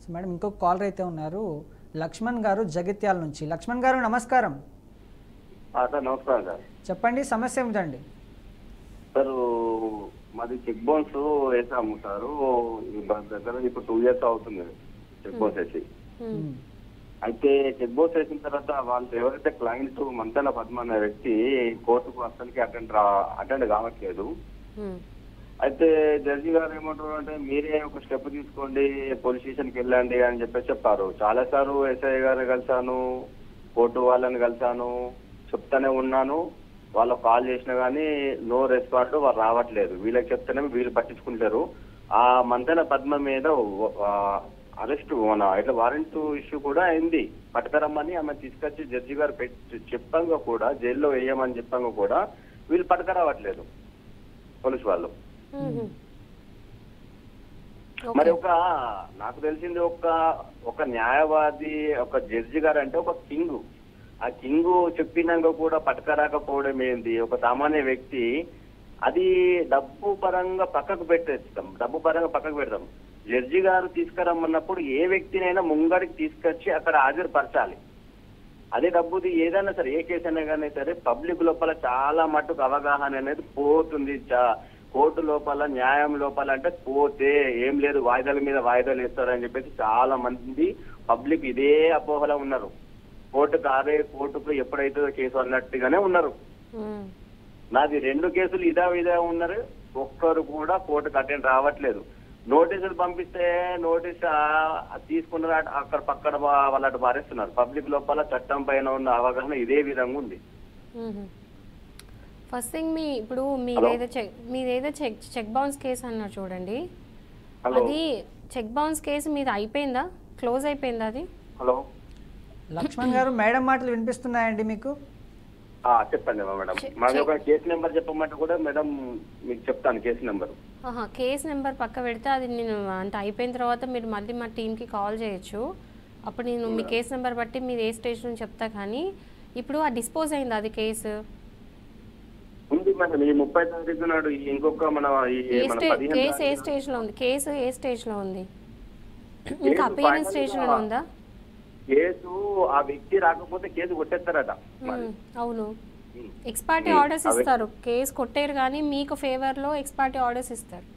So madam ఇంకొక caller అయితే ఉన్నారు, లక్ష్మణ్ గారు జగిత్యాల నుంచి. లక్ష్మణ్ గారు నమస్కారం. సార్ నమస్కారం సార్. చెప్పండి, సమస్య ఏమిటండి? సార్ మాది చెక్ బౌన్స్ వేసాము సార్, దగ్గర ఇప్పుడు 2 years అవుతుంది చెక్ బౌన్స్ వేసి. అయితే చెక్ బౌన్స్ వేసిన తర్వాత వాళ్ళు ఎవరైతే క్లయింట్స్ మంతెన పద్మ అనే వ్యక్తి కోర్టుకు అసలుకి అటెండ్ కావట్లేదు. అయితే జడ్జి గారు ఏమంటారు అంటే మీరే ఒక స్టెప్ తీసుకోండి, పోలీస్ స్టేషన్కి వెళ్ళండి అని చెప్పారు. చాలా సార్లు ఎస్ఐ గారిని కలిసాను, కోర్టు వాళ్ళని కలిసాను, చెప్తానే ఉన్నాను. వాళ్ళకు కాల్ చేసినా కానీ నో రెస్పాండ్, వాళ్ళు రావట్లేదు. వీళ్ళకి చెప్తేనే వీళ్ళు పట్టించుకుంటారు. ఆ మంతెన పద్మ మీద అరెస్ట్ ఇట్లా వారెంట్ ఇష్యూ కూడా అయింది. పట్టుకరమ్మని ఆమె తీసుకొచ్చి జడ్జి గారు చెప్పంగా కూడా, జైల్లో వేయమని చెప్పంగా కూడా వీళ్ళు పట్టుకరావట్లేదు పోలీసు వాళ్ళు. మరి నాకు తెలిసింది ఒక న్యాయవాది, ఒక జడ్జి గారు అంటే ఒక కింగ్. ఆ కింగ్ చెప్పినాక కూడా పట్టుకరాకపోవడం ఏంది? ఒక సామాన్య వ్యక్తి అది డబ్బు పరంగా పక్కకు పెడతాం. జడ్జి గారు తీసుకురమ్మన్నప్పుడు ఏ వ్యక్తినైనా ముంగడికి తీసుకొచ్చి అక్కడ హాజరుపరచాలి. అదే డబ్బుది ఏదైనా సరే, ఏ కేసు అయినా కానీ సరే పబ్లిక్ లోపల చాలా మటుకు అవగాహన అనేది పోతుంది. కోర్టు లోపల, న్యాయం లోపల అంటే పోతే ఏం లేదు, వాయిదాల మీద వాయిదాలు వేస్తారని చెప్పేసి చాలా మంది పబ్లిక్ ఇదే అపోహలో ఉన్నారు. కోర్టుకు ఎప్పుడైతే కేసు అన్నట్టుగానే ఉన్నారు. నాది 2 కేసులు ఇదే ఉన్నారు. ఒక్కరు కూడా కోర్టుకు అటెండ్ రావట్లేదు. నోటీసులు పంపిస్తే నోటీస్ తీసుకున్నారు, అక్కడ పక్కన వాళ్ళ మారేస్తున్నారు. పబ్లిక్ లోపల చట్టం పైన ఉన్న అవగాహన ఇదే విధంగా ఉంది. ఫస్ట్ థింగ్ ఇప్పుడు మీదేదో చెక్ బౌన్స్ కేసు అన్నారు చూడండి, అది చెక్ బౌన్స్ కేసు మీద అయిపోయిందా, క్లోజ్ అయిపోయిందా అది? హలో లక్ష్మణ్ గారు, మేడం మాటలు వినిపిస్తున్నాయండి మీకు? చెప్పండి మేడం. మాది ఒక కేసు నెంబర్ చెప్పమంటే కూడా మేడం మీకు చెప్తాను కేసు నెంబర్. కేసు నెంబర్ పక్క పెడితే అది నేను అంటే అయిపోయిన తర్వాత మీరు మళ్ళీ మా టీంకి కాల్ చేయొచ్చు. అప్పుడు నేను మీ కేసు నెంబర్ బట్టి మీరు ఏ స్టేజ్ నుంచి చెప్తా. కానీ ఇప్పుడు ఆ డిస్పోజ్ అయింది అది కేసు ఉంది మేడం. ఈ 30 తారీఖు నాడు ఇంకొక కేసు ఏ స్టేజ్ లో ఉంది? కేసు ఏ స్టేజ్ లో ఉంది? ఇంకా అపీరెన్స్ స్టేజ్ లో ఉందా? కేసు ఆ వ్యక్తి రాకపోతే కేసు కొట్టేస్తారట. అవును, ఎక్స్పార్టీ ఆర్డర్స్ ఇస్తారు. కేసు కొట్టేరు కానీ మీకు ఫేవర్ లో ఎక్స్పార్టీ ఆర్డర్స్ ఇస్తారు.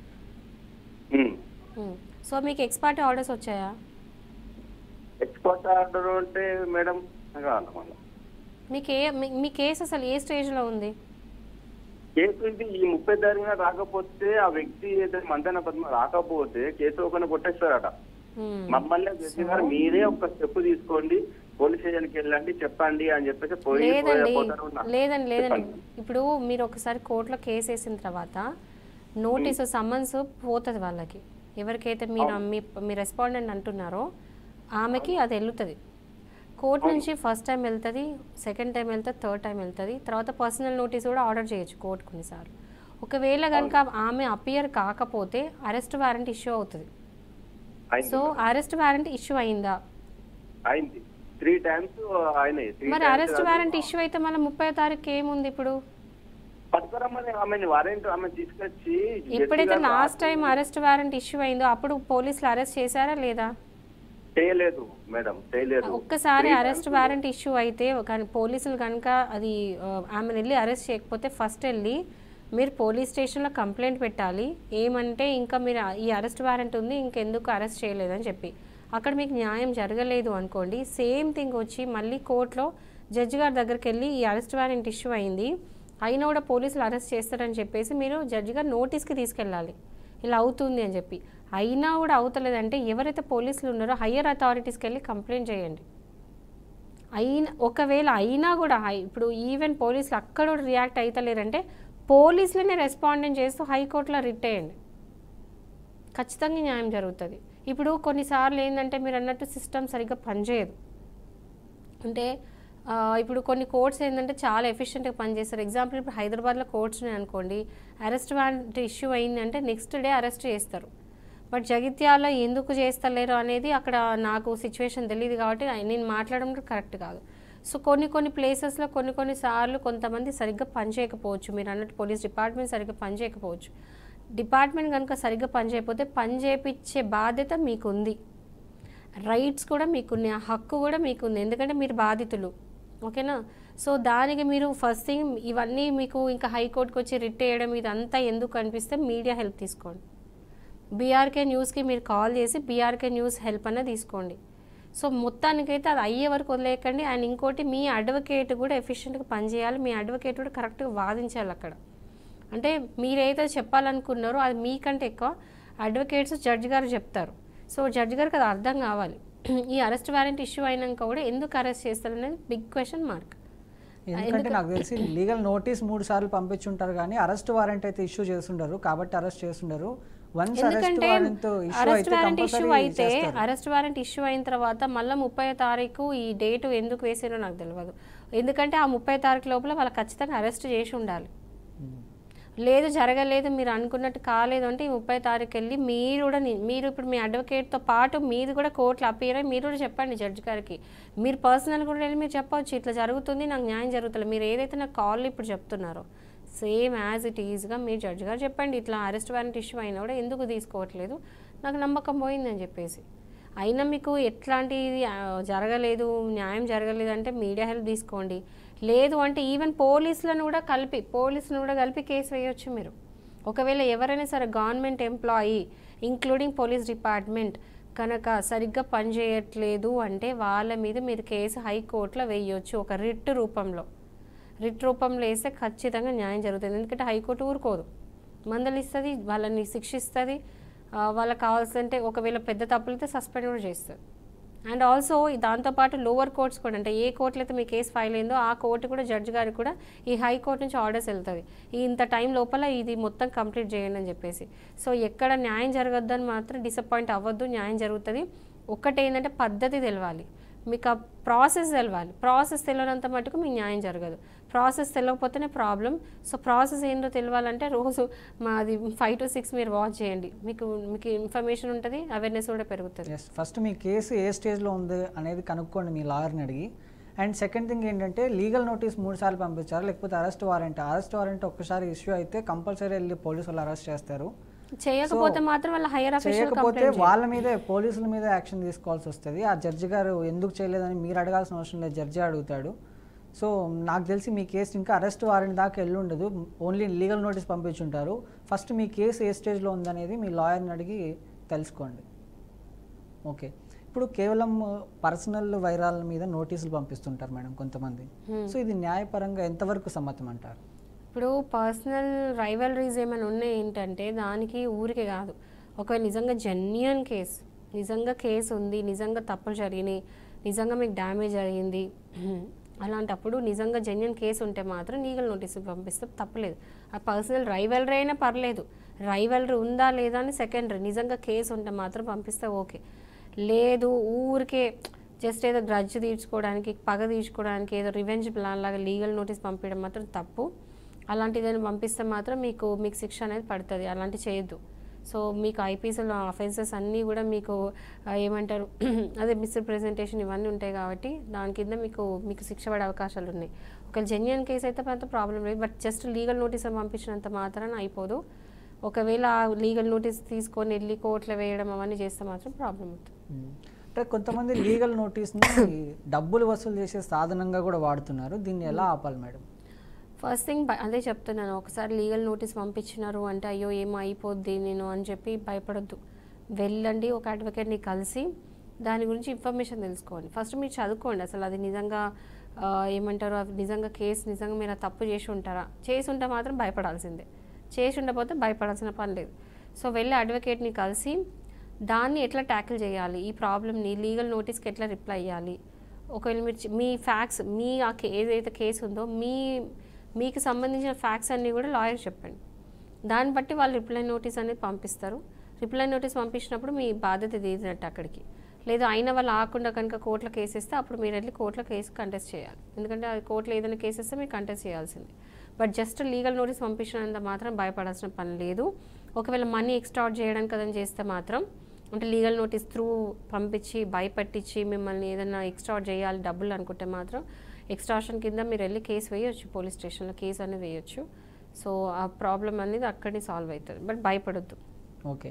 సో మీకు ఎక్స్పార్టీ ఆర్డర్స్ వచ్చాయా? ఎక్స్పర్ట్ ఆర్డర్ అంటే మేడం మీ కేసు అసలు ఏ స్టేజ్ లో ఉంది? కేసు ఈ 30 తారీఖున రాకపోతే, ఆ వ్యక్తి మంతెన పద్మ రాకపోతే కేసు ఒకరిని కొట్టేస్తారట. మమ్మల్ని జడ్జి గారు మీరే ఒక స్టెప్ తీసుకోండి, పోలీస్ స్టేషన్కి వెళ్ళండి, చెప్పండి అని చెప్పేసి లేదండి. ఇప్పుడు మీరు ఒకసారి కోర్టులో కేసు వేసిన తర్వాత నోటీసు సమ్మన్స్ పోతుంది వాళ్ళకి. ఎవరికైతే మీ రెస్పాండెంట్ అంటున్నారో ఆమెకి అది వెళ్తుంది. కోర్టు నుంచి ఫస్ట్ టైం వెళ్తుంది, సెకండ్ టైం వెళ్తుంది, థర్డ్ టైం వెళ్తుంది. తర్వాత పర్సనల్ నోటీస్ కూడా ఆర్డర్ చేయొచ్చు కోర్టు కొన్నిసార్లు. ఒకవేళ కనుక ఆమె అపియర్ కాకపోతే అరెస్ట్ వారెంట్ ఇష్యూ అవుతుంది. సో అరెస్ట్ వారెంట్ ఇష్యూ అయిందా? అయింది. 3 times అయినాయి. మరి అరెస్ట్ వారెంట్ ఇష్యూ అయితే మళ్ళీ 30వ తారీఖు ఏముంది ఇప్పుడు? ఎప్పుడైతే last time arrest warrant issue అయిందో అప్పుడు పోలీసులు అరెస్ట్ చేశారా లేదా? చేయలేదు మేడం, చేయలేదు. ఒక్కసారి అరెస్ట్ వారెంట్ ఇష్యూ అయితే కానీ పోలీసులు కనుక అది ఆమెను వెళ్ళి అరెస్ట్ చేయకపోతే ఫస్ట్ వెళ్ళి మీరు పోలీస్ స్టేషన్లో కంప్లైంట్ పెట్టాలి. ఏమంటే ఇంకా మీరు ఈ అరెస్ట్ వారెంట్ ఉంది, ఇంకెందుకు అరెస్ట్ చేయలేదని చెప్పి. అక్కడ మీకు న్యాయం జరగలేదు అనుకోండి, సేమ్ థింగ్ వచ్చి మళ్ళీ కోర్టులో జడ్జి గారి దగ్గరికి వెళ్ళి ఈ అరెస్ట్ వారెంట్ ఇష్యూ అయింది, అయినా కూడా పోలీసులు అరెస్ట్ చేస్తారని చెప్పేసి మీరు జడ్జి గారు నోటీస్కి తీసుకెళ్ళాలి ఇలా అవుతుంది అని చెప్పి. అయినా కూడా అవుతలేదంటే ఎవరైతే పోలీసులు ఉన్నారో హయ్యర్ అథారిటీస్కి వెళ్ళి కంప్లైంట్ చేయండి. ఒకవేళ అయినా కూడా ఇప్పుడు ఈవెన్ పోలీసులు అక్కడ కూడా రియాక్ట్ అవుతలేరంటే పోలీసులనే రెస్పాండెంట్ చేస్తూ హైకోర్టులో రిట్ అయ్యండి, ఖచ్చితంగా న్యాయం జరుగుతుంది. ఇప్పుడు కొన్నిసార్లు ఏంటంటే మీరు అన్నట్టు సిస్టమ్ సరిగ్గా పనిచేయదు. అంటే ఇప్పుడు కొన్ని కోర్ట్స్ ఏంటంటే చాలా ఎఫిషియెంట్గా పనిచేస్తారు. ఎగ్జాంపుల్ ఇప్పుడు హైదరాబాద్లో కోర్ట్స్ అనుకోండి, అరెస్ట్ వారెంట్ ఇష్యూ అయిందంటే నెక్స్ట్ డే అరెస్ట్ చేస్తారు. బట్ జగిత్యాలలో ఎందుకు చేస్తలేరు అనేది అక్కడ నాకు సిచ్యువేషన్ తెలియదు కాబట్టి నేను మాట్లాడడం కరెక్ట్ కాదు. సో కొన్ని ప్లేసెస్లో కొన్నిసార్లు కొంతమంది సరిగ్గా పనిచేయకపోవచ్చు. మీరు అన్నట్టు పోలీస్ డిపార్ట్మెంట్ సరిగ్గా పనిచేయకపోవచ్చు. డిపార్ట్మెంట్ కనుక సరిగ్గా పనిచేయకపోతే పని చేయించే బాధ్యత మీకుంది. రైట్స్ కూడా మీకున్నాయి, ఆ హక్కు కూడా మీకుంది, ఎందుకంటే మీరు బాధితులు. ఓకేనా? సో దానికి మీరు ఫస్ట్ థింగ్ ఇవన్నీ మీకు ఇంకా హైకోర్టుకి వచ్చి రిట్ వేయడం ఇదంతా ఎందుకు అనిపిస్తే మీడియా హెల్ప్ తీసుకోండి. బీఆర్కే న్యూస్కి మీరు కాల్ చేసి బీఆర్కే న్యూస్ హెల్ప్ అన్న తీసుకోండి. సో మొత్తానికైతే అది అయ్యే వరకు వదిలేయకండి. అండ్ ఇంకోటి, మీ అడ్వకేట్ కూడా ఎఫిషియెంట్గా పనిచేయాలి, మీ అడ్వకేట్ కూడా కరెక్ట్గా వాదించాలి అక్కడ. అంటే మీరైతే చెప్పాలనుకున్నారో అది మీకంటే ఎక్కువ అడ్వకేట్స్ జడ్జి గారు చెప్తారు. సో జడ్జి గారికి అది అర్థం కావాలి. ఈ అరెస్ట్ వారెంట్ ఇష్యూ అయినాక కూడా ఎందుకు అరెస్ట్ చేస్తారు అనేది బిగ్ క్వశ్చన్ మార్క్. ఎందుకంటే నాకు తెలిసి లీగల్ నోటీస్ 3 సార్లు పంపించుంటారు కానీ అరెస్ట్ వారెంట్ అయితే ఇష్యూ చేస్తుండరు, కాబట్టి అరెస్ట్ చేస్తుండరు. ఎందుకంటే అరెస్ట్ వారెంట్ ఇష్యూ అయితే అరెస్ట్ వారెంట్ ఇష్యూ అయిన తర్వాత మళ్ళీ 30వ తారీఖు ఈ డేటు ఎందుకు వేసారో నాకు తెలియదు. ఎందుకంటే ఆ 30వ తారీఖు లోపల వాళ్ళు ఖచ్చితంగా అరెస్ట్ చేసి ఉండాలి. లేదు జరగలేదు, మీరు అనుకున్నట్టు కాలేదు అంటే ఈ 30వ తారీఖు వెళ్ళి మీరు ఇప్పుడు మీ అడ్వకేట్తో పాటు మీది కూడా కోర్టులో అపీర్ అయ్యి మీరు కూడా చెప్పండి జడ్జి గారికి. మీరు పర్సనల్ కూడా వెళ్ళి మీరు చెప్పవచ్చు, ఇట్లా జరుగుతుంది, నాకు న్యాయం జరుగుతుంది. మీరు ఏదైతే నాకు కాల్ ఇప్పుడు చెప్తున్నారో సేమ్ యాజ్ ఇట్ ఈజ్గా మీరు జడ్జి గారు చెప్పండి, ఇట్లా అరెస్ట్ వారెంట్ ఇష్యూ అయినా కూడా ఎందుకు తీసుకోవట్లేదు, నాకు నమ్మకం పోయిందని చెప్పేసి. అయినా మీకు ఎట్లాంటిది జరగలేదు, న్యాయం జరగలేదు అంటే మీడియా హెల్ప్ తీసుకోండి. లేదు అంటే ఈవెన్ పోలీసులను కూడా కలిపి కేసు వేయొచ్చు మీరు. ఒకవేళ ఎవరైనా సరే government employee including police department కనుక సరిగ్గా పనిచేయట్లేదు అంటే వాళ్ళ మీద మీరు కేసు హైకోర్టులో వేయొచ్చు, ఒక రిట్ రూపంలో వేస్తే ఖచ్చితంగా న్యాయం జరుగుతుంది. ఎందుకంటే హైకోర్టు ఊరుకోదు, మందలిస్తుంది, వాళ్ళని శిక్షిస్తుంది, వాళ్ళకి కావాల్సింటే ఒకవేళ పెద్ద తప్పులైతే సస్పెండ్ కూడా చేస్తుంది. అండ్ ఆల్సో దాంతోపాటు లోవర్ కోర్ట్స్ కూడా, అంటే ఏ కోర్టులో అయితే మీ కేసు ఫైల్ అయిందో ఆ కోర్టు కూడా జడ్జి గారికి కూడా ఈ హైకోర్టు నుంచి ఆర్డర్స్ వెళ్తుంది, ఇంత టైం లోపల ఇది మొత్తం కంప్లీట్ చేయండి అని చెప్పేసి. సో ఎక్కడ న్యాయం జరగద్దని మాత్రం డిసప్పాయింట్ అవ్వద్దు, న్యాయం జరుగుతుంది. ఒక్కటి ఏంటంటే పద్ధతి తెలవాలి, మీకు ఆ ప్రాసెస్ తెలవాలి. ప్రాసెస్ తెలియనంత మటుకు మీకు న్యాయం జరగదు. ప్రాసెస్ తెలియకపోతేనే ప్రాబ్లం. సో ప్రాసెస్ ఏంటో తెలియాలంటే రోజు మాది 5 to 6 మీరు వాచ్ చేయండి, మీకు ఇన్ఫర్మేషన్ ఉంటుంది, అవేర్నెస్ కూడా పెరుగుతుంది. ఫస్ట్ మీ కేసు ఏ స్టేజ్లో ఉంది అనేది కనుక్కోండి మీ లాయర్ని అడిగి. అండ్ సెకండ్ థింగ్ ఏంటంటే లీగల్ నోటీస్ 3 సార్లు పంపించారు, లేకపోతే అరెస్ట్ వారెంట్ ఒక్కసారి ఇష్యూ అయితే కంపల్సరీ వెళ్ళి పోలీసు వాళ్ళు అరెస్ట్ చేస్తారు. చేయకపోతే మాత్రం వాళ్ళ హైయర్ అఫీషియల్ చేయకపోతే వాళ్ళ మీదే పోలీసుల మీద యాక్షన్ తీసుకోవాల్సి వస్తుంది. ఆ జడ్జి గారు ఎందుకు చేయలేదని మీరు అడగాల్సిన అవసరం లేదు, జడ్జి అడుగుతాడు. సో నాకు తెలిసి మీ కేసు ఇంకా అరెస్ట్ వారెంట్ దాకా వెళ్ళి ఉండదు, ఓన్లీ లీగల్ నోటీస్ పంపించుంటారు. ఫస్ట్ మీ కేసు ఏ స్టేజ్లో ఉందనేది మీ లాయర్ని అడిగి తెలుసుకోండి. ఓకే, ఇప్పుడు కేవలం పర్సనల్ వైరాల మీద నోటీసులు పంపిస్తుంటారు మేడం కొంతమంది. సో ఇది న్యాయపరంగా ఎంతవరకు సమ్మతం అంటారు? ఇప్పుడు పర్సనల్ రైవలరీస్ ఏమైనా ఉన్నాయి ఏంటంటే దానికి ఊరికే కాదు, ఒకవేళ నిజంగా జెన్యూన్ కేసు, నిజంగా కేసు ఉంది, నిజంగా తప్పులు జరిగినాయి, నిజంగా మీకు డ్యామేజ్ జరిగింది, అలాంటప్పుడు నిజంగా జెన్యూన్ కేసు ఉంటే మాత్రం లీగల్ నోటీసులు పంపిస్తే తప్పలేదు. ఆ పర్సనల్ రైవలరీ అయినా పర్లేదు, రైవలరీ ఉందా లేదా అని సెకండరీ, నిజంగా కేసు ఉంటే మాత్రం పంపిస్తే ఓకే. లేదు ఊరికే జస్ట్ ఏదో గ్రడ్జ్ తీర్చుకోవడానికి, పగ తీర్చుకోవడానికి, ఏదో రివెంజ్ ప్లాన్ లాగా లీగల్ నోటీస్ పంపించడం మాత్రం తప్పు. అలాంటిదని పంపిస్తే మాత్రం మీకు శిక్ష అనేది పడుతుంది, అలాంటివి చేయొద్దు. సో మీకు ఐపీసీలో అఫెన్సెస్ అన్నీ కూడా మీకు ఏమంటారు అదే మిస్రిప్రజెంటేషన్ ఇవన్నీ ఉంటాయి కాబట్టి దాని కింద మీకు శిక్ష పడే అవకాశాలు ఉన్నాయి. ఒకవేళ జెన్యూన్ కేసు అయితే మాత్రం ప్రాబ్లం లేదు, బట్ జస్ట్ లీగల్ నోటీస్ పంపించినంత మాత్రాన అయిపోదు. ఒకవేళ లీగల్ నోటీస్ తీసుకొని వెళ్ళి కోర్టులో వేయడం అవన్నీ చేస్తే మాత్రం ప్రాబ్లం అవుతుంది. అంటే కొంతమంది లీగల్ నోటీస్ని డబ్బులు వసూలు చేసే సాధనంగా కూడా వాడుతున్నారు, దీన్ని ఎలా ఆపాలి మేడం? ఫస్ట్ థింగ్ అదే చెప్తున్నాను, ఒకసారి లీగల్ నోటీస్ పంపించినారు అంటే అయ్యో ఏమో అయిపోద్ది నేను అని చెప్పి భయపడొద్దు. వెళ్ళండి, ఒక అడ్వకేట్ని కలిసి దాని గురించి ఇన్ఫర్మేషన్ తెలుసుకోండి. ఫస్ట్ మీరు చదువుకోండి అసలు అది నిజంగా ఏమంటారు, నిజంగా కేసు నిజంగా మీరు తప్పు చేసి ఉంటారా, చేసి ఉంటే మాత్రం భయపడాల్సిందే, చేసి ఉండకపోతే భయపడాల్సిన పని లేదు. సో వెళ్ళి అడ్వకేట్ని కలిసి దాన్ని ఎట్లా ట్యాకిల్ చేయాలి, ఈ ప్రాబ్లమ్ని లీగల్ నోటీస్కి ఎట్లా రిప్లై ఇవ్వాలి, ఒకవేళ మీరు మీ ఫ్యాక్ట్స్ ఏదైతే కేసు ఉందో మీకు సంబంధించిన ఫ్యాక్ట్స్ అన్నీ కూడా లాయర్ చెప్పండి. దాన్ని బట్టి వాళ్ళు రిప్లై నోటీస్ అనేది పంపిస్తారు. రిప్లై నోటీస్ పంపించినప్పుడు మీ బాధ్యత తీరినట్టు అక్కడికి. లేదు అయినా వాళ్ళు ఆకుండా కనుక కోర్టులో కేసు ఇస్తే అప్పుడు మీరు వెళ్ళి కోర్టులో కేసు కంటెస్ట్ చేయాలి, ఎందుకంటే అది కోర్టులో ఏదైనా కేసు ఇస్తే మీరు కంటెస్ట్ చేయాల్సింది. బట్ జస్ట్ లీగల్ నోటీస్ పంపించినంత మాత్రం భయపడాల్సిన పని లేదు. ఒకవేళ మనీ ఎక్స్ట్రాక్ట్ చేయడానికి అదని చేస్తే మాత్రం, అంటే లీగల్ నోటీస్ త్రూ పంపించి భయపెట్టించి మిమ్మల్ని ఏదైనా ఎక్స్ట్రాక్ట్ చేయాలి డబ్బులు అనుకుంటే మాత్రం ఎక్స్ట్రాక్షన్ కింద మీరు వెళ్ళి కేసు వేయొచ్చు, పోలీస్ స్టేషన్లో కేసు అనేది వేయొచ్చు. సో ఆ ప్రాబ్లం అనేది అక్కడే సాల్వ్ అవుతుంది, బట్ భయపడొద్దు. ఓకే.